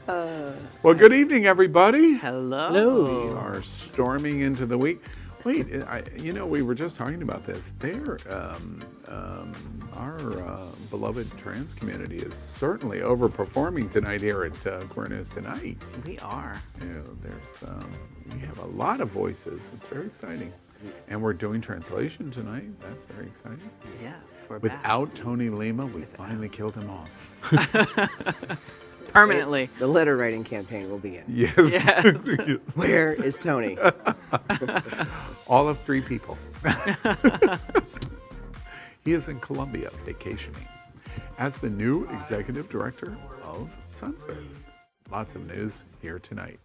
Well, good evening, everybody. Hello. We are storming into the week. Wait, we were just talking about this. Our beloved trans community is certainly overperforming tonight here at Queer News Tonight. We are. We have a lot of voices. It's very exciting. And we're doing translation tonight. That's very exciting. Yes, we're back. Without Tony Lima, we finally killed him off. Permanently. The letter writing campaign will begin. Yes. Yes. Where is Tony? All of 3 people. He is in Colombia vacationing as the new executive director of Sunsurf. Lots of news here tonight.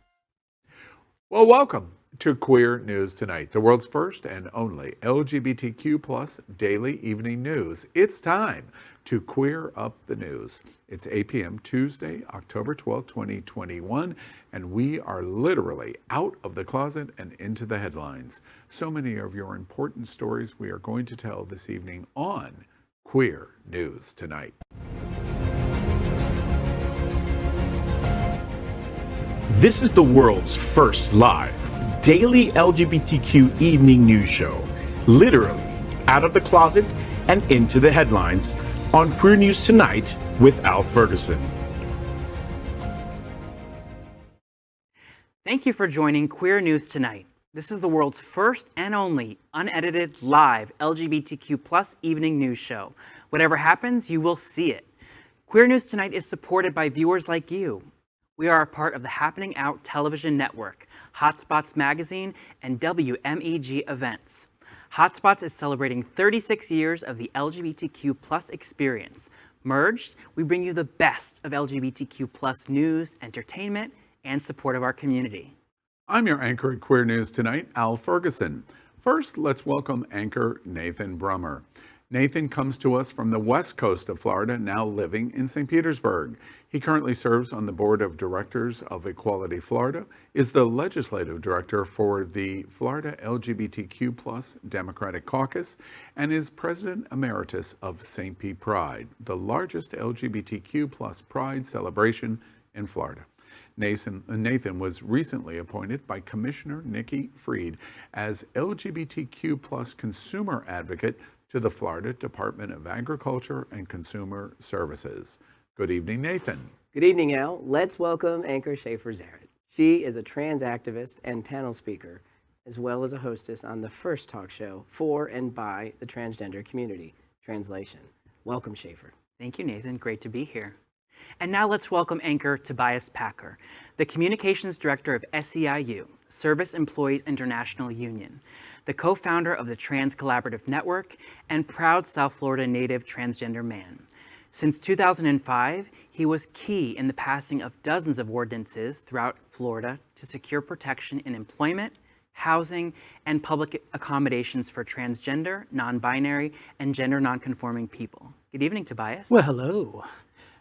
Well, welcome to Queer News Tonight, the world's first and only LGBTQ plus daily evening news. It's time to queer up the news. It's 8 p.m. Tuesday, October 12, 2021, and we are literally out of the closet and into the headlines. So many of your important stories we are going to tell this evening on Queer News Tonight. This is the world's first live daily LGBTQ evening news show, literally out of the closet and into the headlines on Queer News Tonight with Al Ferguson. Thank you for joining Queer News Tonight. This is the world's first and only unedited live LGBTQ plus evening news show. Whatever happens, you will see it. Queer News Tonight is supported by viewers like you. We are a part of the Happening Out television network, Hotspots Magazine, and WMEG Events. Hotspots is celebrating 36 years of the LGBTQ plus experience. Merged, we bring you the best of LGBTQ plus news, entertainment, and support of our community. I'm your anchor at Queer News Tonight, Al Ferguson. First, let's welcome anchor Nathan Bruemmer. Nathan comes to us from the west coast of Florida, now living in St. Petersburg. He currently serves on the board of directors of Equality Florida, is the legislative director for the Florida LGBTQ plus Democratic Caucus, and is president emeritus of St. Pete Pride, the largest LGBTQ plus pride celebration in Florida. Nathan was recently appointed by Commissioner Nikki Fried as LGBTQ plus consumer advocate to the Florida Department of Agriculture and Consumer Services. Good evening, Nathan. Good evening, Al. Let's welcome anchor Schaffer Zaret. She is a trans activist and panel speaker, as well as a hostess on the first talk show for and by the transgender community, Translation. Welcome, Schaffer. Thank you, Nathan. Great to be here. And now let's welcome anchor Tobias Packer, the communications director of SEIU, Service Employees International Union, the co-founder of the Trans Collaborative Network, and proud South Florida native transgender man. Since 2005, he was key in the passing of dozens of ordinances throughout Florida to secure protection in employment, housing, and public accommodations for transgender, non-binary, and gender non-conforming people. Good evening, Tobias. Well, hello.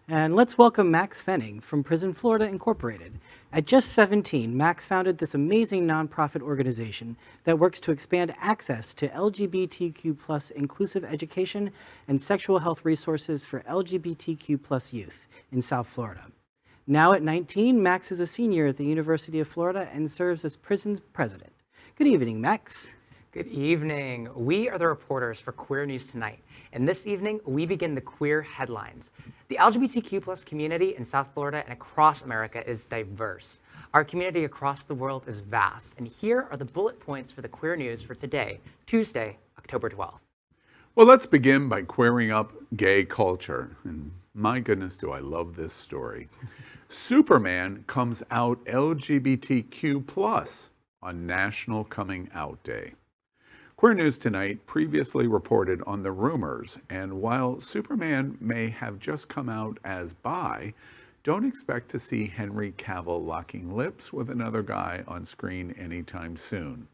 And let's welcome Maxx Fenning from Prison Florida Incorporated. At just 17, Maxx founded this amazing nonprofit organization that works to expand access to LGBTQ plus inclusive education and sexual health resources for LGBTQ plus youth in South Florida. Now at 19, Maxx is a senior at the University of Florida and serves as prison's president. Good evening, Maxx. Good evening. We are the reporters for Queer News Tonight, and this evening we begin the queer headlines. The LGBTQ plus community in South Florida and across America is diverse. Our community across the world is vast, and here are the bullet points for the queer news for today, Tuesday, October 12th. Well, let's begin by queering up gay culture. And my goodness, do I love this story. Superman comes out LGBTQ plus on National Coming Out Day. Queer News Tonight previously reported on the rumors, and while Superman may have just come out as bi, don't expect to see Henry Cavill locking lips with another guy on screen anytime soon.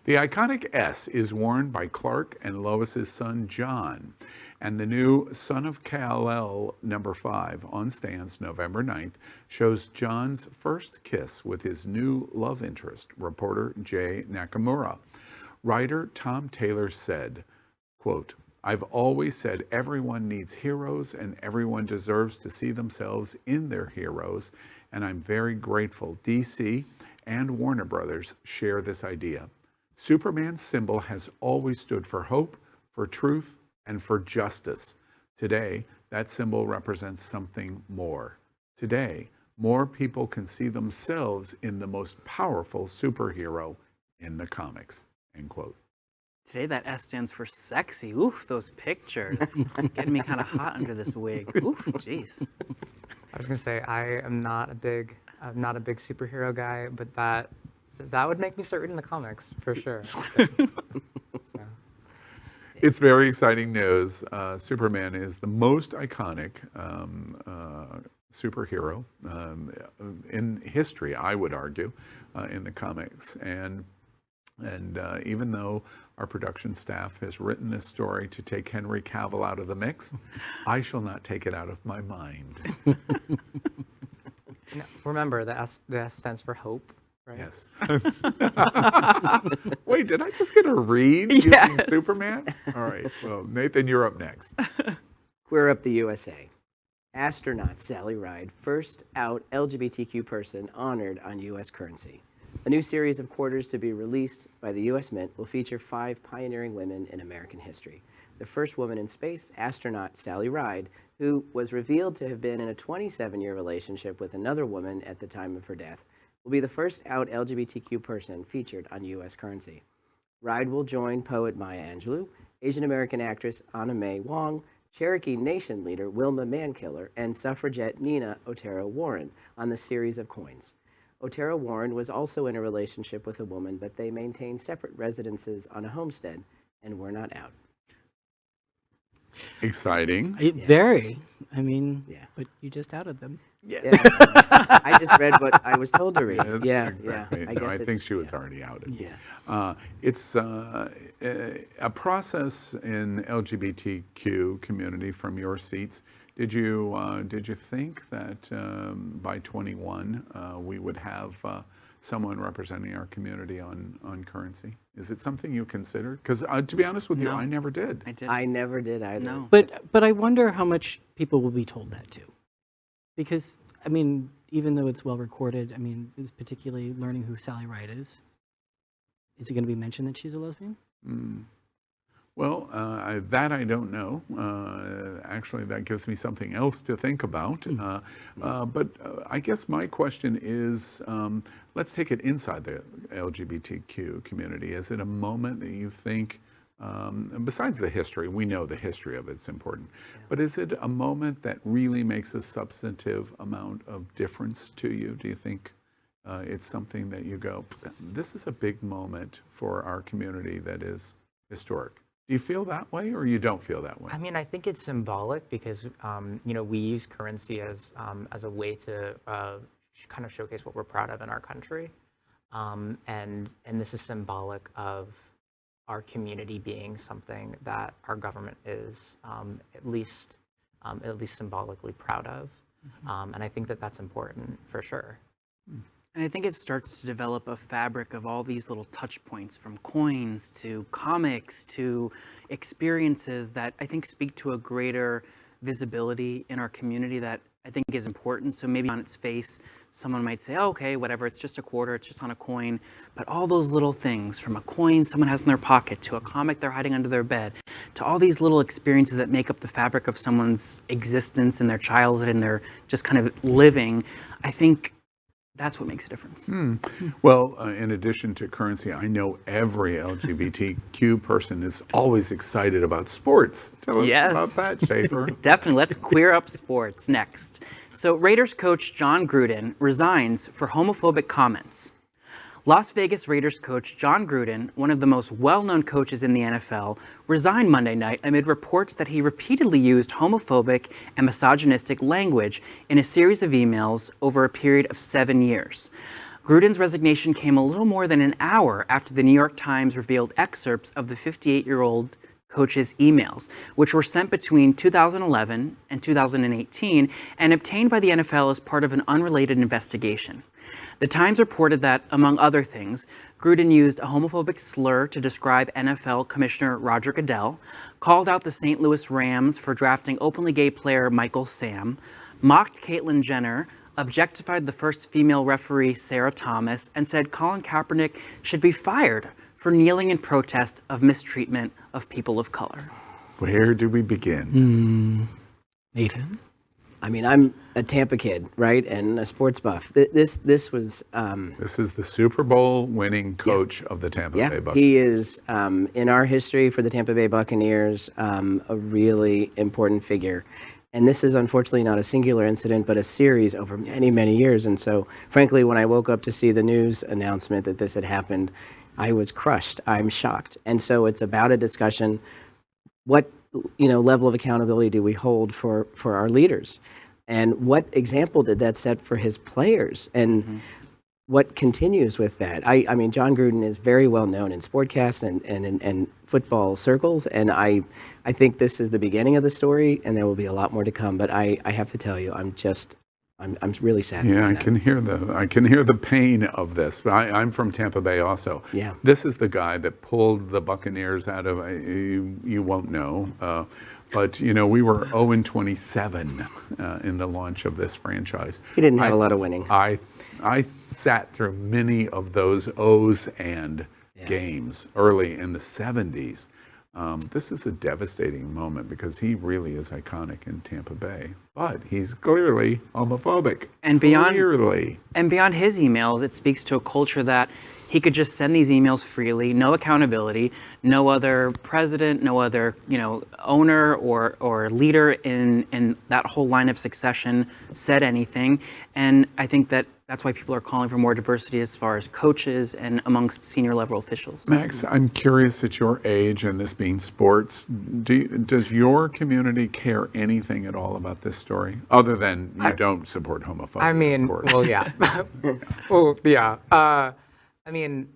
The iconic S is worn by Clark and Lois's son John, and the new Son of Kal-El #5 on stands November 9th shows John's first kiss with his new love interest, reporter Jay Nakamura. Writer Tom Taylor said, quote, I've always said everyone needs heroes and everyone deserves to see themselves in their heroes, and I'm very grateful DC and Warner Brothers share this idea. Superman's symbol has always stood for hope, for truth, and for justice. Today, that symbol represents something more. Today, more people can see themselves in the most powerful superhero in the comics, end quote. Today that S stands for sexy. Oof, those pictures. Getting me kind of hot under this wig. Oof, jeez. I was gonna say I'm not a big superhero guy, but that would make me start reading the comics for sure. So. It's very exciting news. Superman is the most iconic superhero in history, I would argue, in the comics. And even though our production staff has written this story to take Henry Cavill out of the mix, I shall not take it out of my mind. Remember, the S stands for hope, right? Yes. Wait, did I just get a read using Superman? All right. Well, Nathan, you're up next. Queer Up the USA. Astronaut Sally Ride, first out LGBTQ person honored on U.S. currency. A new series of quarters to be released by the U.S. Mint will feature 5 pioneering women in American history. The first woman in space, astronaut Sally Ride, who was revealed to have been in a 27-year relationship with another woman at the time of her death, will be the first out LGBTQ person featured on U.S. currency. Ride will join poet Maya Angelou, Asian American actress Anna Mae Wong, Cherokee Nation leader Wilma Mankiller, and suffragette Nina Otero Warren on the series of coins. Otero Warren was also in a relationship with a woman, but they maintained separate residences on a homestead and were not out. Exciting. Very. I mean, but you just outed them. Yeah. I just read what I was told to read. Yes, exactly. I No, guess I think she was already outed. Yeah. It's a process in LGBTQ community from your seats. Did you think that by 21 we would have someone representing our community on currency? Is it something you considered? Because to be honest with you, I never did. I never did either. No. But I wonder how much people will be told that too. Because, I mean, even though it's well recorded, I mean, it's particularly learning who Sally Ride is it going to be mentioned that she's a lesbian? Well, that I don't know. Actually, that gives me something else to think about. But I guess my question is, let's take it inside the LGBTQ community. Is it a moment that you think, besides the history, we know the history of it's important, but is it a moment that really makes a substantive amount of difference to you? Do you think it's something that you go, this is a big moment for our community that is historic? Do you feel that way, or you don't feel that way? I mean, I think it's symbolic because we use currency as a way to kind of showcase what we're proud of in our country, and this is symbolic of our community being something that our government is at least symbolically proud of, and I think that that's important for sure. And I think it starts to develop a fabric of all these little touch points, from coins to comics to experiences that I think speak to a greater visibility in our community that I think is important. So maybe on its face, someone might say, oh, okay, whatever, it's just a quarter, it's just on a coin. But all those little things, from a coin someone has in their pocket, to a comic they're hiding under their bed, to all these little experiences that make up the fabric of someone's existence and their childhood and their just kind of living, I think that's what makes a difference. Well, in addition to currency, I know every LGBTQ person is always excited about sports. Tell us about that, Schaffer. Definitely. Let's queer up sports next. So Raiders coach John Gruden resigns for homophobic comments. Las Vegas Raiders coach John Gruden, one of the most well-known coaches in the NFL, resigned Monday night amid reports that he repeatedly used homophobic and misogynistic language in a series of emails over a period of 7 years. Gruden's resignation came a little more than an hour after the New York Times revealed excerpts of the 58-year-old coaches' emails, which were sent between 2011 and 2018 and obtained by the NFL as part of an unrelated investigation. The Times reported that, among other things, Gruden used a homophobic slur to describe NFL Commissioner Roger Goodell, called out the St. Louis Rams for drafting openly gay player Michael Sam, mocked Caitlyn Jenner, objectified the first female referee Sarah Thomas, and said Colin Kaepernick should be fired for kneeling in protest of mistreatment of people of color. Where do we begin? Nathan? I mean, I'm a Tampa kid, right, and a sports buff. This was. This is the Super Bowl winning coach of the Tampa Bay Buccaneers. He is, in our history for the Tampa Bay Buccaneers, a really important figure. And this is unfortunately not a singular incident, but a series over many, many years. And so, frankly, when I woke up to see the news announcement that this had happened, I was crushed. I'm shocked. And so it's about a discussion. What level of accountability do we hold for our leaders? And what example did that set for his players? And what continues with that? I mean, John Gruden is very well known in sportcasts and football circles, and I think this is the beginning of the story, and there will be a lot more to come. But I have to tell you, I'm really sad. Yeah, I can hear the pain of this. I'm from Tampa Bay also. Yeah. This is the guy that pulled the Buccaneers out of, you won't know, but we were 0-27 in the launch of this franchise. He didn't have a lot of winning. I sat through many of those O's and games early in the 70s. This is a devastating moment because he really is iconic in Tampa Bay, but he's clearly homophobic. And beyond his emails, it speaks to a culture that he could just send these emails freely, no accountability, no other president, no other owner or leader in that whole line of succession said anything. And I think that's why people are calling for more diversity as far as coaches and amongst senior level officials. Max, I'm curious at your age and this being sports, does your community care anything at all about this story, other than you don't support homophobia? I mean, of course. well, yeah. Well, yeah. I mean,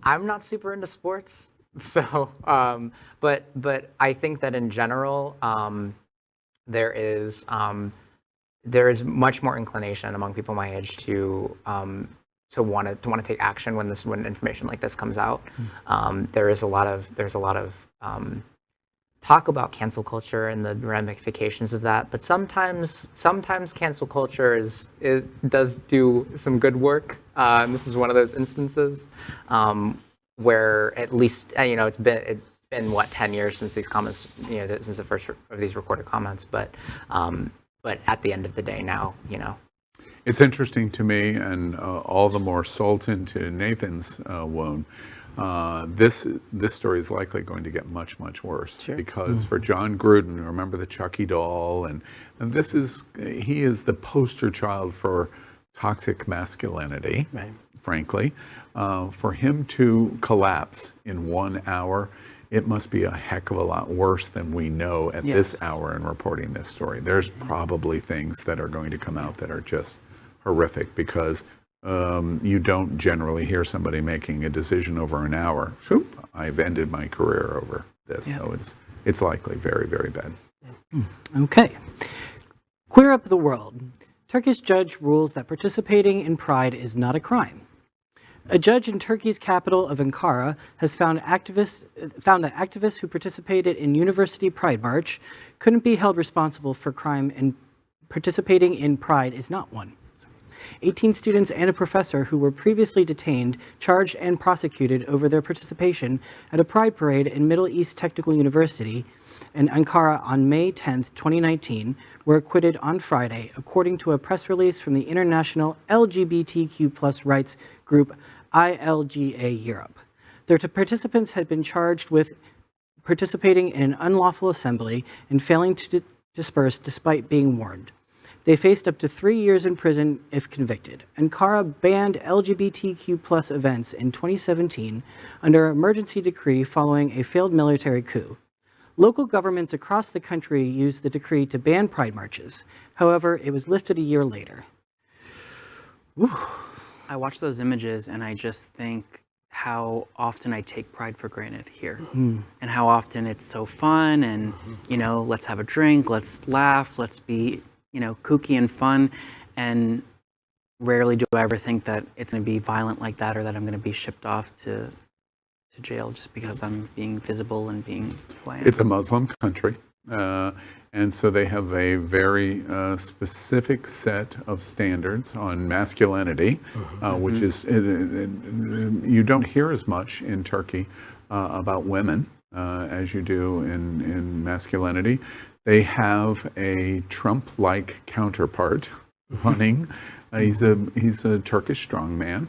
I'm not super into sports, so, but I think that in general, there is much more inclination among people my age to want to take action when information like this comes out. There's a lot of talk about cancel culture and the ramifications of that, but sometimes cancel culture does do some good work. And this is one of those instances where at least it's been what 10 years since these comments, since the first of these recorded comments, but at the end of the day now, It's interesting to me, and all the more salt into Nathan's wound. This story is likely going to get much, much worse. Sure. Because for John Gruden, remember the Chucky doll, and he is the poster child for toxic masculinity, Right. frankly. For him to collapse in 1 hour, it must be a heck of a lot worse than we know at this hour in reporting this story. There's probably things that are going to come out that are just horrific, because you don't generally hear somebody making a decision over an hour. I've ended my career over this. So it's likely very, very bad. Okay. Queer Up the World. Turkish judge rules that participating in Pride is not a crime. A judge in Turkey's capital of Ankara has found that activists who participated in University Pride March couldn't be held responsible for crime, and participating in Pride is not one. 18 students and a professor who were previously detained, charged, and prosecuted over their participation at a Pride parade in Middle East Technical University in Ankara on May 10, 2019, were acquitted on Friday, according to a press release from the international LGBTQ+ rights group ILGA Europe. Their participants had been charged with participating in an unlawful assembly and failing to disperse despite being warned. They faced up to 3 years in prison if convicted. Ankara banned LGBTQ+ events in 2017 under emergency decree following a failed military coup. Local governments across the country used the decree to ban Pride marches. However, it was lifted a year later. I watch those images and I just think how often I take pride for granted here, and how often it's so fun, and let's have a drink, let's laugh, let's be kooky and fun, and rarely do I ever think that it's going to be violent like that, or that I'm going to be shipped off to jail just because I'm being visible and being who I am. It's a Muslim country, and so they have a very specific set of standards on masculinity, which is, you don't hear as much in Turkey about women as you do in masculinity. They have a Trump-like counterpart running. He's a Turkish strongman.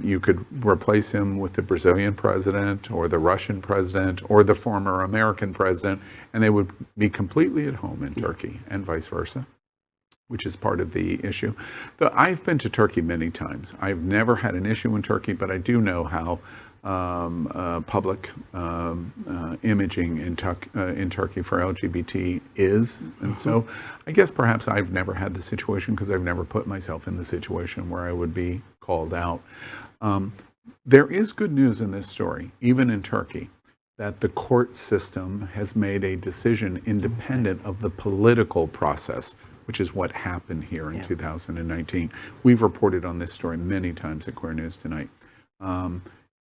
You could replace him with the Brazilian president or the Russian president or the former American president, and they would be completely at home in Turkey, and vice versa, which is part of the issue. I've been to Turkey many times. I've never had an issue in Turkey, but I do know how public imaging in Turkey for LGBT is. And so I guess perhaps I've never had the situation because I've never put myself in the situation where I would be called out. There is good news in this story, even in Turkey, that the court system has made a decision independent of the political process, which is what happened here in 2019. We've reported on this story many times at Queer News Tonight.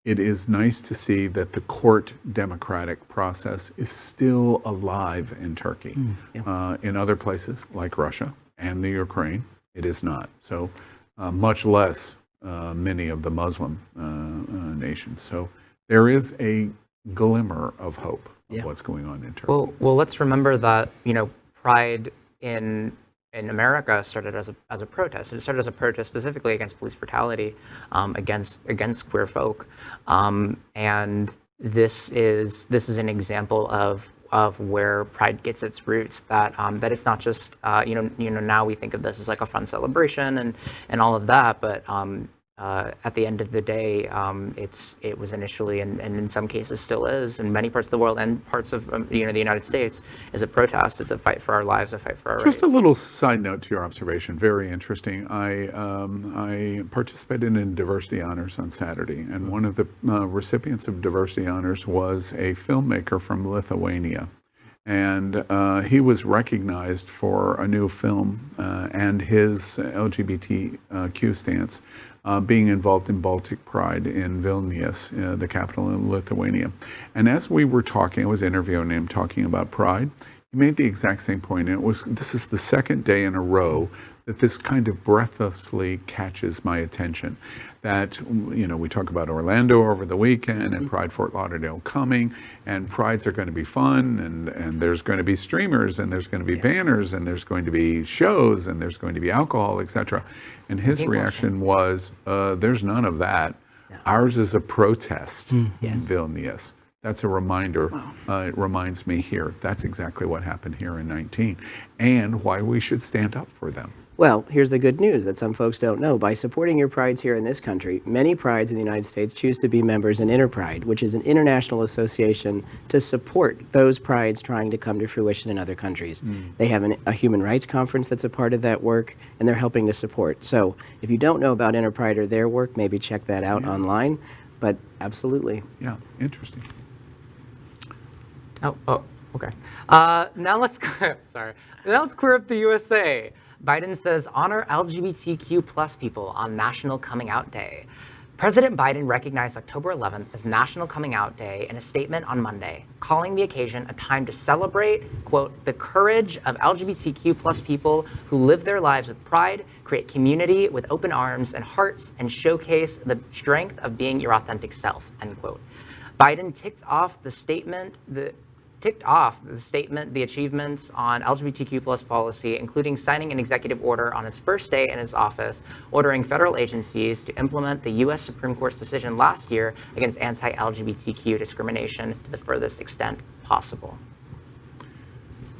It is nice to see that the court democratic process is still alive in Turkey. In other places, like Russia and the Ukraine, it is not. So much less many of the Muslim nations. So there is a glimmer of hope of what's going on in Turkey. Well, let's remember that Pride in America started as a protest. It started as a protest specifically against police brutality, against queer folk, and this is an example of where Pride gets its roots. That it's not just now we think of this as like a fun celebration and all of that, but at the end of the day, it was initially, and in some cases still is, in many parts of the world and parts of the United States, is a protest. It's a fight for our lives, a fight for our rights. Just a little side note to your observation, very interesting. I participated in Diversity Honors on Saturday, and one of the recipients of Diversity Honors was a filmmaker from Lithuania. And he was recognized for a new film and his LGBTQ stance, being involved in Baltic Pride in Vilnius, the capital in Lithuania. And as we were talking, I was interviewing him talking about Pride. He made the exact same point, and this is the second day in a row that this kind of breathlessly catches my attention. That, we talk about Orlando over the weekend and Pride Fort Lauderdale coming, and Prides are going to be fun, and there's going to be streamers, and there's going to be banners, and there's going to be shows, and there's going to be alcohol, etc. And his reaction was, there's none of that. Ours is a protest in Vilnius. That's a reminder. It reminds me here, that's exactly what happened here in 19, and why we should stand up for them. Well, here's the good news that some folks don't know. By supporting your prides here in this country, many prides in the United States choose to be members in Interpride, which is an international association to support those prides trying to come to fruition in other countries. They have a human rights conference that's a part of that work, and they're helping to support. So if you don't know about Interpride or their work, maybe check that out online. But absolutely. Yeah, interesting. Oh, okay. Now let's clear up the USA. Biden says honor LGBTQ plus people on National Coming Out Day. President Biden recognized October 11th as National Coming Out Day in a statement on Monday, calling the occasion a time to celebrate, quote, the courage of LGBTQ plus people who live their lives with pride, create community with open arms and hearts, and showcase the strength of being your authentic self, end quote. Biden ticked off the achievements on LGBTQ plus policy, including signing an executive order on his first day in his office, ordering federal agencies to implement the U.S. Supreme Court's decision last year against anti-LGBTQ discrimination to the furthest extent possible.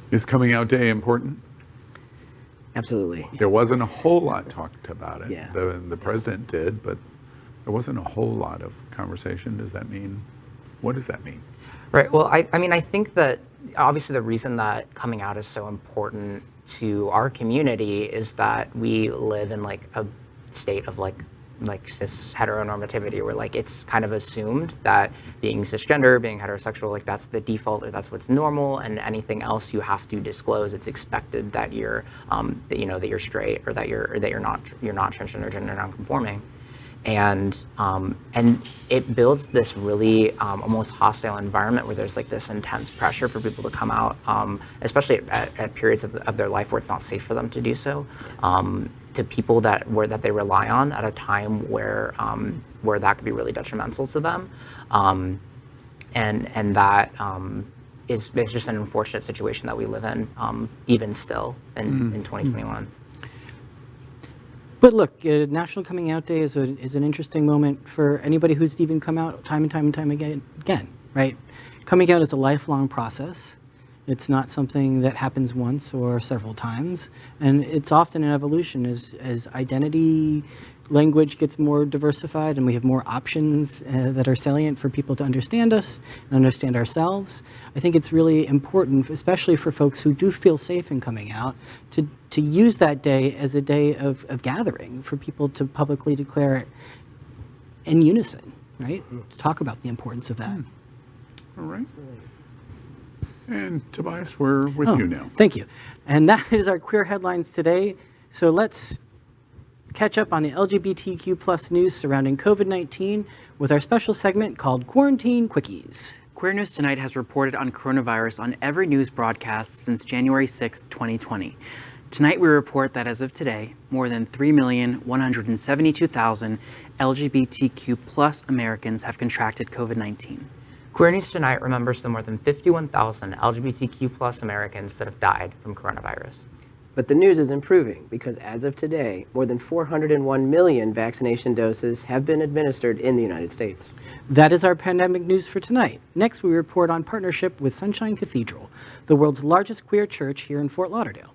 Is Coming Out Day important? Absolutely. There wasn't a whole lot talked about it. Yeah. The president did, but there wasn't a whole lot of conversation. What does that mean? Right. Well, I mean, I think that obviously the reason that coming out is so important to our community is that we live in like a state of like like cis heteronormativity, where like it's kind of assumed that being cisgender, being heterosexual, like that's the default, or that's what's normal, and anything else you have to disclose. It's expected that you're that you're straight, or that you're not transgender, gender nonconforming. And it builds this really almost hostile environment where there's like this intense pressure for people to come out, especially at periods of their life where it's not safe for them to do so, to people that they rely on at a time where that could be really detrimental to them, and that is just an unfortunate situation that we live in, even still in 2021. But look, National Coming Out Day is an interesting moment for anybody who's even come out time and time again, right? Coming out is a lifelong process. It's not something that happens once or several times, and it's often an evolution as identity language gets more diversified and we have more options that are salient for people to understand us and understand ourselves. I think it's really important, especially for folks who do feel safe in coming out, to use that day as a day of gathering for people to publicly declare it in unison, right? To talk about the importance of that. All right. And Tobias, we're with you now. Thank you. And that is our queer headlines today. So let's catch up on the LGBTQ plus news surrounding COVID-19 with our special segment called Quarantine Quickies. Queer News Tonight has reported on coronavirus on every news broadcast since January 6, 2020. Tonight we report that as of today, more than 3,172,000 LGBTQ plus Americans have contracted COVID-19. Queer News Tonight remembers the more than 51,000 LGBTQ plus Americans that have died from coronavirus. But the news is improving because as of today, more than 401 million vaccination doses have been administered in the United States. That is our pandemic news for tonight. Next, we report on partnership with Sunshine Cathedral, the world's largest queer church here in Fort Lauderdale.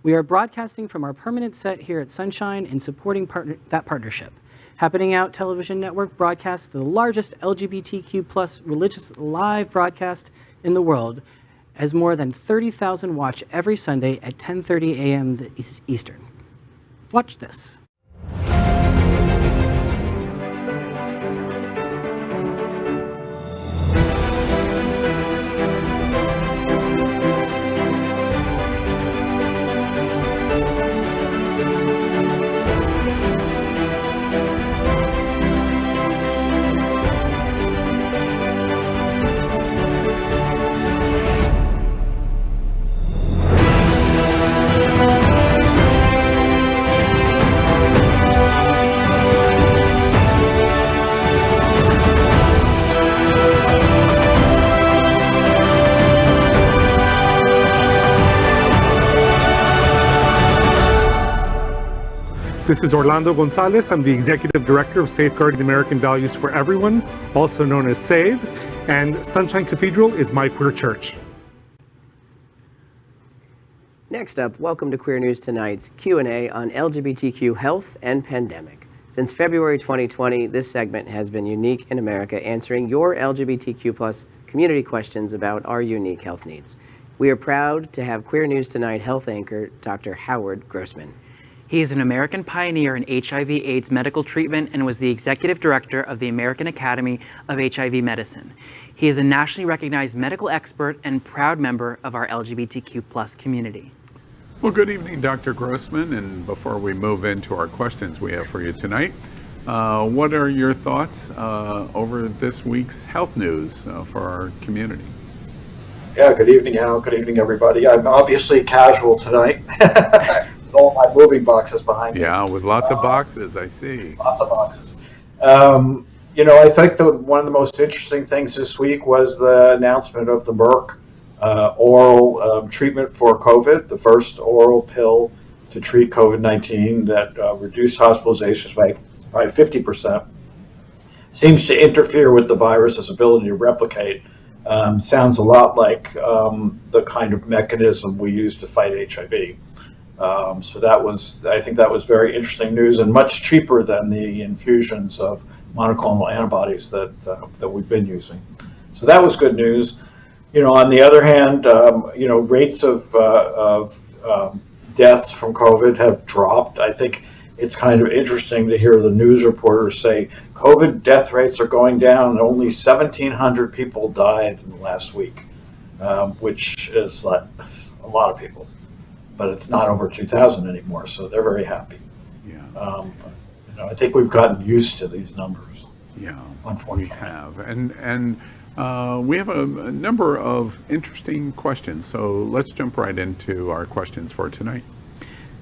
We are broadcasting from our permanent set here at Sunshine and supporting that partnership. Happening Out Television Network broadcasts the largest LGBTQ plus religious live broadcast in the world, as more than 30,000 watch every Sunday at 10:30 a.m. Eastern. Watch this. This is Orlando Gonzalez. I'm the Executive Director of Safeguarding American Values for Everyone, also known as SAVE, and Sunshine Cathedral is my queer church. Next up, welcome to Queer News Tonight's Q&A on LGBTQ health and pandemic. Since February 2020, this segment has been unique in America, answering your LGBTQ plus community questions about our unique health needs. We are proud to have Queer News Tonight health anchor, Dr. Howard Grossman. He is an American pioneer in HIV/AIDS medical treatment and was the executive director of the American Academy of HIV Medicine. He is a nationally recognized medical expert and proud member of our LGBTQ plus community. Well, good evening, Dr. Grossman. And before we move into our questions we have for you tonight, what are your thoughts over this week's health news for our community? Yeah, good evening, Al. Good evening, everybody. I'm obviously casual tonight. All my moving boxes behind me. Yeah, with lots of boxes, I see. Lots of boxes. I think one of the most interesting things this week was the announcement of the Merck oral treatment for COVID, the first oral pill to treat COVID-19 that reduced hospitalizations by 50%. Seems to interfere with the virus's ability to replicate. Sounds a lot like the kind of mechanism we use to fight HIV. So I think that was very interesting news and much cheaper than the infusions of monoclonal antibodies that we've been using. So that was good news. On the other hand, rates of deaths from COVID have dropped. I think it's kind of interesting to hear the news reporters say COVID death rates are going down and only 1,700 people died in the last week, which is like a lot of people. But it's not over 2,000 anymore, so they're very happy. Yeah. I think we've gotten used to these numbers. Yeah, unfortunately. we have. And we have a number of interesting questions, so let's jump right into our questions for tonight.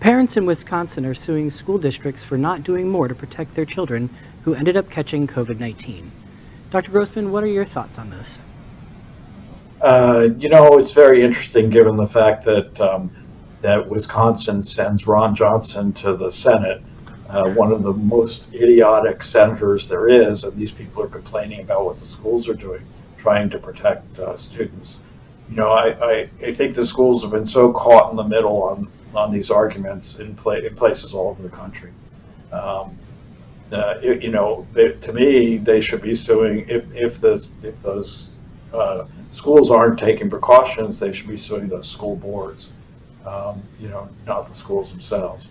Parents in Wisconsin are suing school districts for not doing more to protect their children who ended up catching COVID-19. Dr. Grossman, what are your thoughts on this? It's very interesting given the fact that that Wisconsin sends Ron Johnson to the Senate, one of the most idiotic senators there is, and these people are complaining about what the schools are doing, trying to protect students. I think the schools have been so caught in the middle on these arguments in places all over the country. To me, they should be suing if those schools aren't taking precautions. They should be suing those school boards, not the schools themselves.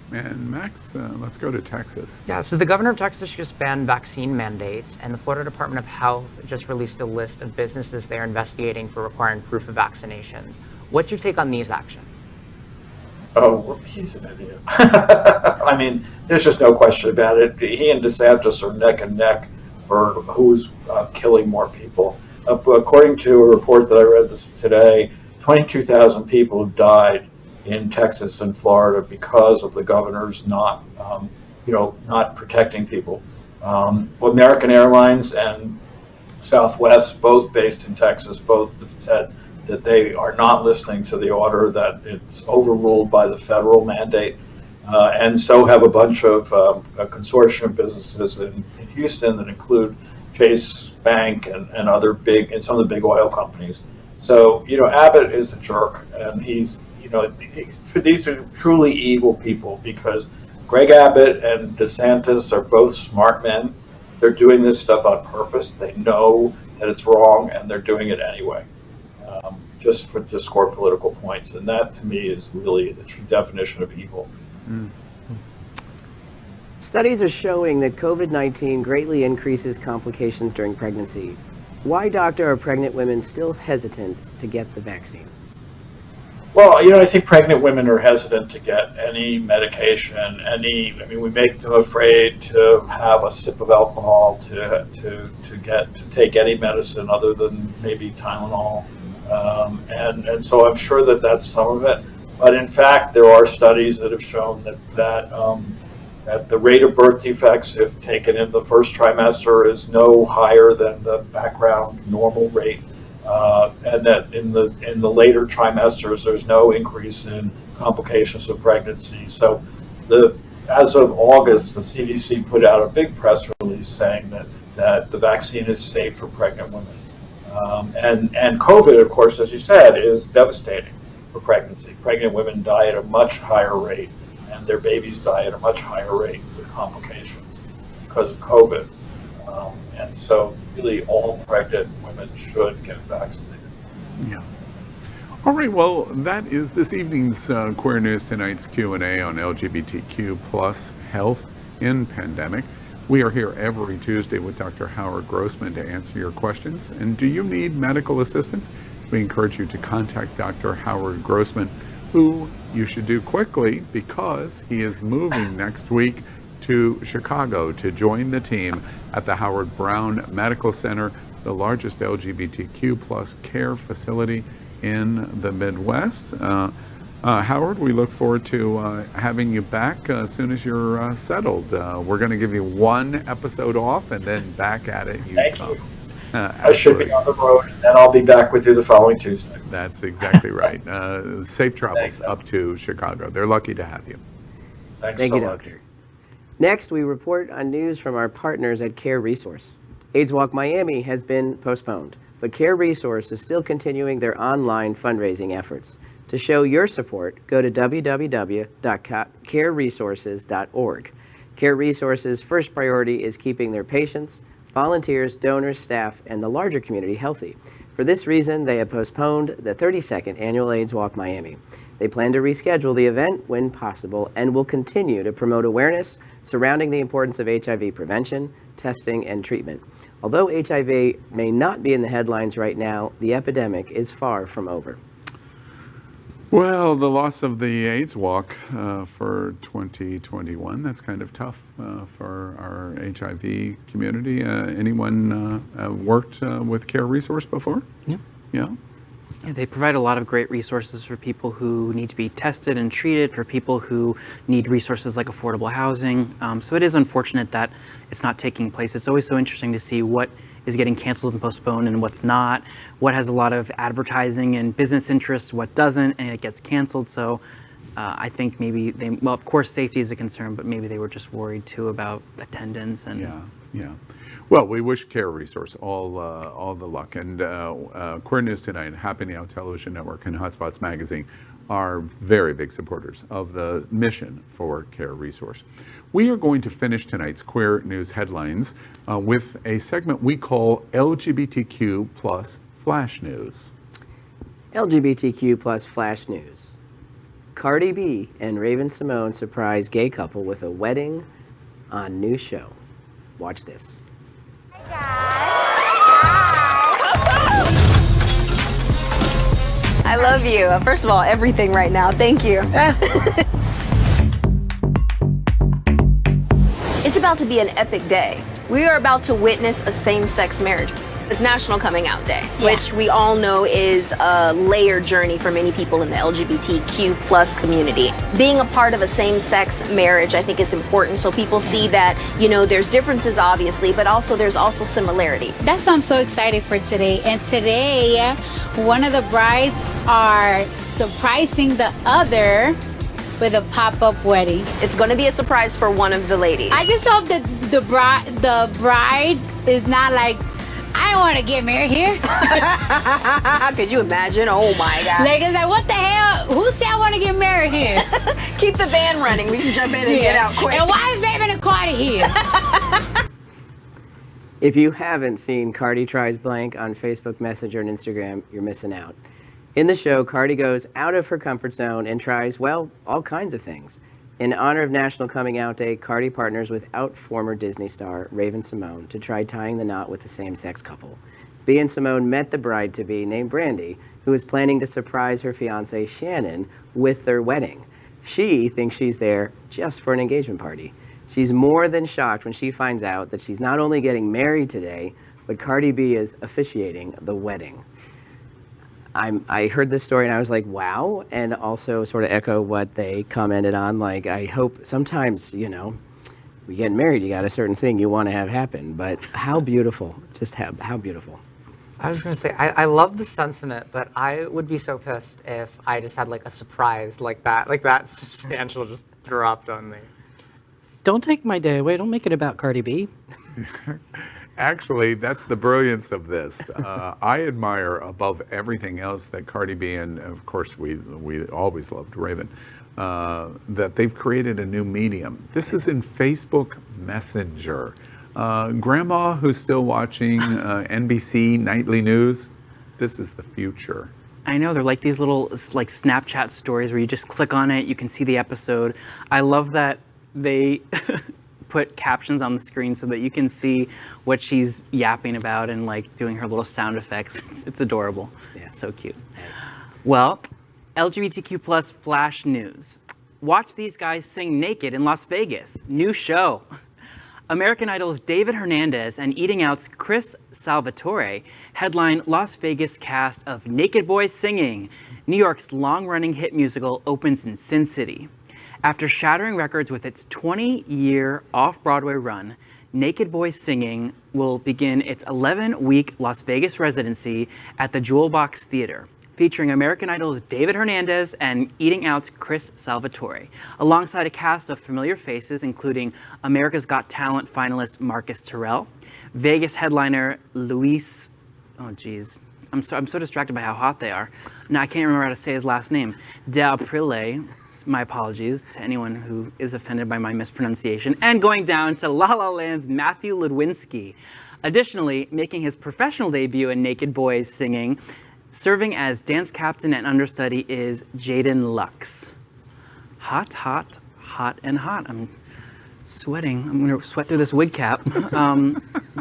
And Max, let's go to Texas. Yeah, so the governor of Texas just banned vaccine mandates, and the Florida Department of Health just released a list of businesses they're investigating for requiring proof of vaccinations. What's your take on these actions? Oh, he's an idiot. I mean, there's just no question about it. He and DeSantis are neck and neck for who's killing more people. According to a report that I read today, 22,000 people have died in Texas and Florida because of the governors not protecting people. American Airlines and Southwest, both based in Texas, both said that they are not listening to the order, that it's overruled by the federal mandate. And so have a bunch of a consortium of businesses in Houston that include Chase Bank and other big, and some of the big oil companies. So, Abbott is a jerk, and these are truly evil people, because Greg Abbott and DeSantis are both smart men. They're doing this stuff on purpose. They know that it's wrong, and they're doing it anyway, just to score political points. And that, to me, is really the true definition of evil. Studies are showing that COVID-19 greatly increases complications during pregnancy. Why, doctor, are pregnant women still hesitant to get the vaccine? Well, I think pregnant women are hesitant to get any medication, we make them afraid to have a sip of alcohol, to take any medicine other than maybe Tylenol. And so I'm sure that that's some of it. But in fact, there are studies that have shown that the rate of birth defects, if taken in the first trimester, is no higher than the background normal rate. And that in the later trimesters, there's no increase in complications of pregnancy. So as of August, the CDC put out a big press release saying that the vaccine is safe for pregnant women. And COVID, of course, as you said, is devastating for pregnancy. Pregnant women die at a much higher rate, and their babies die at a much higher rate with complications because of COVID. And so really all pregnant women should get vaccinated. Yeah. All right, well, that is this evening's Queer News Tonight's Q&A on LGBTQ plus health in pandemic. We are here every Tuesday with Dr. Howard Grossman to answer your questions. And do you need medical assistance? We encourage you to contact Dr. Howard Grossman, who you should do quickly because he is moving next week to Chicago to join the team at the Howard Brown Medical Center, the largest LGBTQ plus care facility in the Midwest. Howard, we look forward to having you back as soon as you're settled. We're going to give you one episode off and then back at it. Thank you. I should be on the road, and then I'll be back with you the following Tuesday. That's exactly right. Safe travels up to Chicago. They're lucky to have you. Thanks Thank so you, much. doctor. Next, we report on news from our partners at Care Resource. AIDS Walk Miami has been postponed, but Care Resource is still continuing their online fundraising efforts. To show your support, go to www.careresources.org. Care Resources' first priority is keeping their patients, volunteers, donors, staff, and the larger community healthy. For this reason, they have postponed the 32nd Annual AIDS Walk Miami. They plan to reschedule the event when possible and will continue to promote awareness surrounding the importance of HIV prevention, testing, and treatment. Although HIV may not be in the headlines right now, the epidemic is far from over. Well, the loss of the AIDS Walk for 2021, that's kind of tough for our HIV community. Anyone worked with Care Resource before? Yeah. Yeah. Yeah, they provide a lot of great resources for people who need to be tested and treated, for people who need resources like affordable housing. So it is unfortunate that it's not taking place. It's always so interesting to see what is getting canceled and postponed and what's not, what has a lot of advertising and business interests, what doesn't, and it gets canceled. So I think maybe well, of course, safety is a concern, but maybe they were just worried too about attendance and. Yeah. Well, we wish Care Resource all the luck. And Queer News Tonight, Happening Out Television Network, and Hotspots Magazine are very big supporters of the mission for Care Resource. We are going to finish tonight's Queer News headlines with a segment we call LGBTQ plus Flash News. LGBTQ plus Flash News. Cardi B and Raven-Symone surprise gay couple with a wedding on new show. Watch this. I love you. First of all, everything right now. Thank you. It's about to be an epic day. We are about to witness a same-sex marriage. It's National Coming Out Day, which we all know is a layered journey for many people in the LGBTQ plus community. Being a part of a same-sex marriage, I think, is important so people see that, you know, there's differences obviously, but there's also similarities. That's why I'm so excited for today. And today, one of the brides are surprising the other with a pop-up wedding. It's going to be a surprise for one of the ladies. I just hope that the bride is not like, I don't want to get married here. Could you imagine? Oh my God. Like, it's like, what the hell? Who said I want to get married here? Keep the van running. We can jump in and get out quick. And why is Raven and Cardi here? If you haven't seen Cardi Tries Blank on Facebook Messenger and Instagram, you're missing out. In the show, Cardi goes out of her comfort zone and tries, well, all kinds of things. In honor of National Coming Out Day, Cardi partners with former Disney star Raven-Symone to try tying the knot with a same-sex couple. B and Symone met the bride-to-be named Brandy, who is planning to surprise her fiancé Shannon with their wedding. She thinks she's there just for an engagement party. She's more than shocked when she finds out that she's not only getting married today, but Cardi B is officiating the wedding. I heard this story and I was like, wow, and also sort of echo what they commented on. Like, I hope sometimes, you know, we get married, you got a certain thing you want to have happen, but how beautiful, how beautiful. I was going to say, I love the sentiment, but I would be so pissed if I just had like a surprise like that substantial just dropped on me. Don't take my day away. Don't make it about Cardi B. Actually, that's the brilliance of this. I admire above everything else that Cardi B, and of course we always loved Raven, that they've created a new medium. This is in Facebook Messenger. Grandma who's still watching NBC Nightly News, this is the future. I know, they're like these little like Snapchat stories where you just click on it, you can see the episode. I love that they put captions on the screen so that you can see what she's yapping about and like doing her little sound effects. It's adorable. Yeah, so cute. Well, LGBTQ plus Flash News. Watch these guys sing naked in Las Vegas. New show. American Idol's David Hernandez and Eating Out's Chris Salvatore headline Las Vegas cast of Naked Boys Singing. New York's long-running hit musical opens in Sin City. After shattering records with its 20-year off-Broadway run, Naked Boys Singing will begin its 11-week Las Vegas residency at the Jewel Box Theater, featuring American Idol's David Hernandez and Eating Out's Chris Salvatore, alongside a cast of familiar faces including America's Got Talent finalist Marcus Terrell, Vegas headliner Luis, I'm so distracted by how hot they are. Now I can't remember how to say his last name, D'Aprile. My apologies to anyone who is offended by my mispronunciation, and going down to La La Land's Matthew Ludwinski. Additionally, making his professional debut in Naked Boys Singing, Serving as dance captain and understudy is Jaden Lux. Hot, hot, hot, and hot. I'm sweating. I'm going to sweat through this wig cap.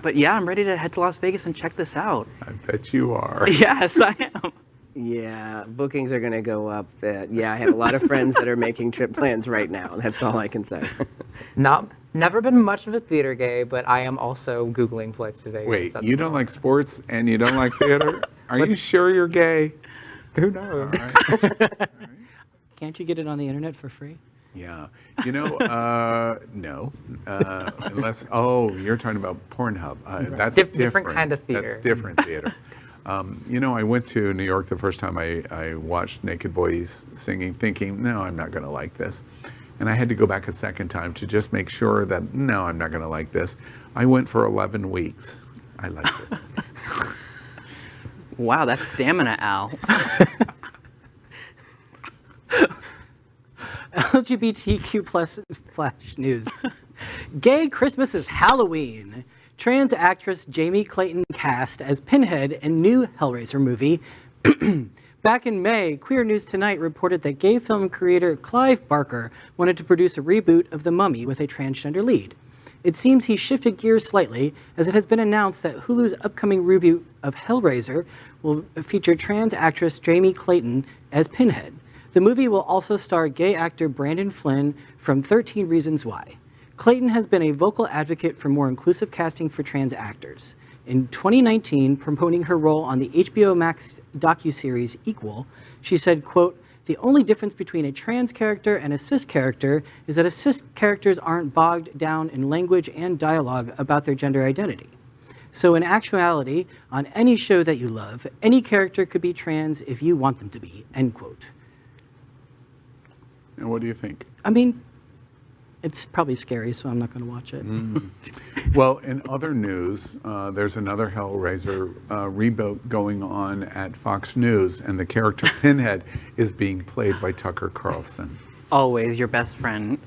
But yeah, I'm ready to head to Las Vegas and check this out. I bet you are. Yes, I am. Yeah, bookings are going to go up. Yeah, I have a lot of friends that are making trip plans right now. That's all I can say. Never been much of a theater gay, but I am also Googling flights to Vegas. Wait, you don't like sports and you don't like theater? Are you sure you're gay? Who knows? All right. Can't you get it on the internet for free? Yeah. You know, no. Unless, you're talking about Pornhub. That's Different kind of theater. That's different theater. You know, I went to New York the first time I watched Naked Boys singing, thinking, no, I'm not going to like this. And I had to go back a second time to just make sure that, no, I'm not going to like this. I went for 11 weeks. I liked it. Wow, that's stamina, Al. LGBTQ plus flash news. Gay Christmas is Halloween. Trans actress Jamie Clayton cast as Pinhead in new Hellraiser movie. Back in May, Queer News Tonight reported that gay film creator Clive Barker wanted to produce a reboot of The Mummy with a transgender lead. It seems he shifted gears slightly, as it has been announced that Hulu's upcoming reboot of Hellraiser will feature trans actress Jamie Clayton as Pinhead. The movie will also star gay actor Brandon Flynn from 13 Reasons Why. Clayton has been a vocal advocate for more inclusive casting for trans actors. In 2019, promoting her role on the HBO Max docuseries Equal, she said, quote, "The only difference between a trans character and a cis character is that a cis characters aren't bogged down in language and dialogue about their gender identity. So in actuality, on any show that you love, any character could be trans if you want them to be," end quote. And what do you think? I mean, it's probably scary, so I'm not going to watch it. Well, in other news, there's another Hellraiser reboot going on at Fox News, and the character Pinhead is being played by Tucker Carlson. Always your best friend.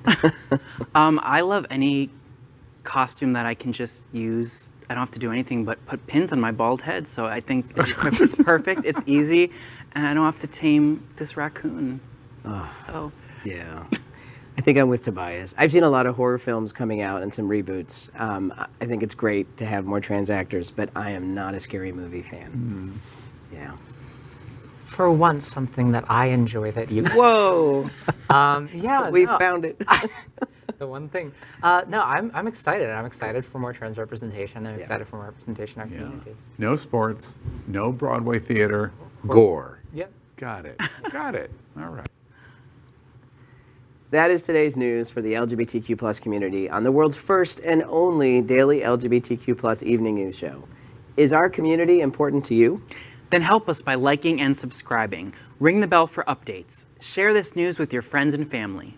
I love any costume that I can just use. I don't have to do anything but put pins on my bald head, so I think it's perfect, it's easy, and I don't have to tame this raccoon. So Yeah. I think I'm with Tobias. I've seen a lot of horror films coming out and some reboots. I think it's great to have more trans actors, but I am not a scary movie fan. Yeah. For once, something that I enjoy that you. Whoa. Yeah. We found it. The one thing. No, I'm excited. I'm excited for more trans representation. I'm excited for more representation in our community. No sports, no Broadway theater, gore. Yep. Got it. Got it. All right. That is today's news for the LGBTQ plus community on the world's first and only daily LGBTQ plus evening news show. Is our community important to you? Then help us by liking and subscribing. Ring the bell for updates. Share this news with your friends and family.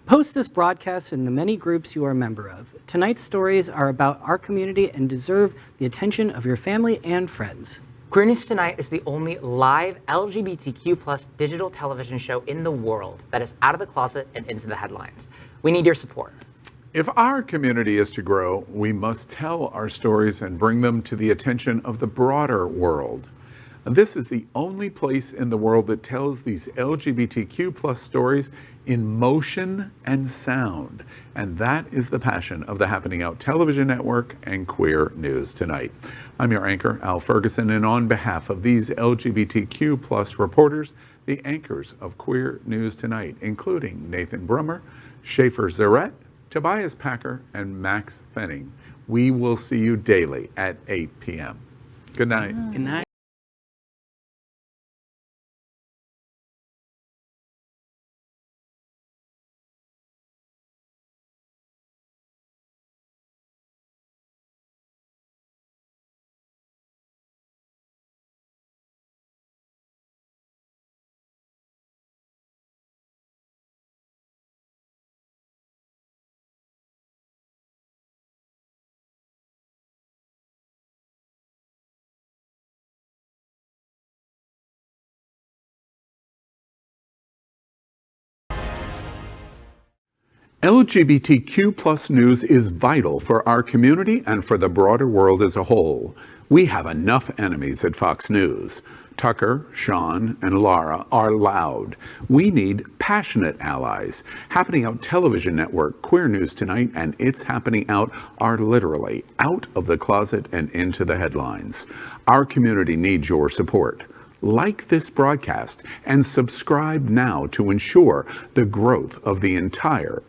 Post this broadcast in the many groups you are a member of. Tonight's stories are about our community and deserve the attention of your family and friends. Queer News Tonight is the only live LGBTQ plus digital television show in the world that is out of the closet and into the headlines. We need your support. If our community is to grow, we must tell our stories and bring them to the attention of the broader world. This is the only place in the world that tells these LGBTQ plus stories in motion and sound. And that is the passion of the Happening Out Television Network and Queer News Tonight. I'm your anchor, Al Ferguson, and on behalf of these LGBTQ plus reporters, the anchors of Queer News Tonight, including Nathan Bruemmer, Schaffer Zaret, Tobias Packer, and Maxx Fenning, we will see you daily at 8 p.m. Good night. Good night. LGBTQ plus news is vital for our community and for the broader world as a whole. We have enough enemies at Fox News. Tucker, Sean, and Laura are loud. We need passionate allies. Happening Out television network, Queer News Tonight, and It's Happening Out are literally out of the closet and into the headlines. Our community needs your support. Like this broadcast and subscribe now to ensure the growth of the entire